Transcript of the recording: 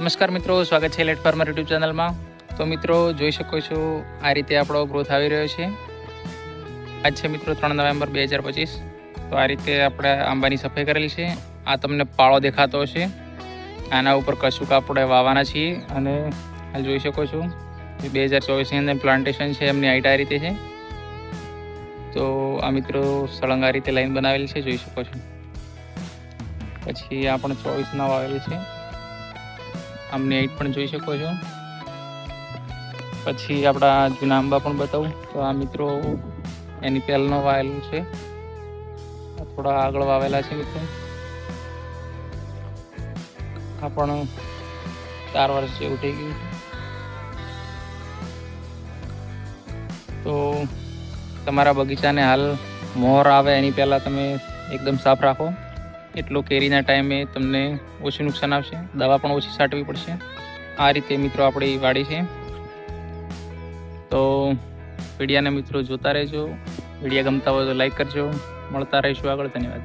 નમસ્કાર મિત્રો, સ્વાગત છે લેટ ફાર્મર યુટ્યુબ ચેનલમાં। તો મિત્રો જોઈ શકો છો આ રીતે આપણો ગ્રોથ આવી રહ્યો છે। આજ છે મિત્રો 3 નવેમ્બર 2025। તો આ રીતે આપણે આંબાની સફાઈ કરેલી છે। આ તમને પાળો દેખાતો હશે, આના ઉપર કશુંક આપણે વાવવાના છીએ અને હાલ જોઈ શકો છો 2024ની અંદર પ્લાન્ટેશન છે, એમની હાઈટ આ રીતે છે। તો આ મિત્રો સળંગ આ રીતે લાઈન બનાવેલી છે, જોઈ શકો છો। પછી આ પણ 24ના વાવેલી છે, આમની હાઈટ પણ જોઈ શકો છો। પછી આપણા જૂના આંબા પણ બતાવું તો આ મિત્રો એની પહેલનો વાવેલું છે, થોડા આગળ વાવેલા છે મિત્રો। આ પણ 4 વર્ષ જેવું થઈ ગયું। તો તમારા બગીચાને હાલ મોર આવે એની પહેલાં તમે એકદમ સાફ રાખો, એટલો કેરીના ટાઈમે તમને ઓછું નુકસાન આવશે, દવા પણ ઓછી છાંટવી પડશે। આ રીતે મિત્રો આપણી વાડી છે। તો વિડીયાને મિત્રો જોતા રહેજો, વિડીયા ગમતા હોય તો લાઈક કરજો। મળતા રહીશું આગળ, ધન્યવાદ।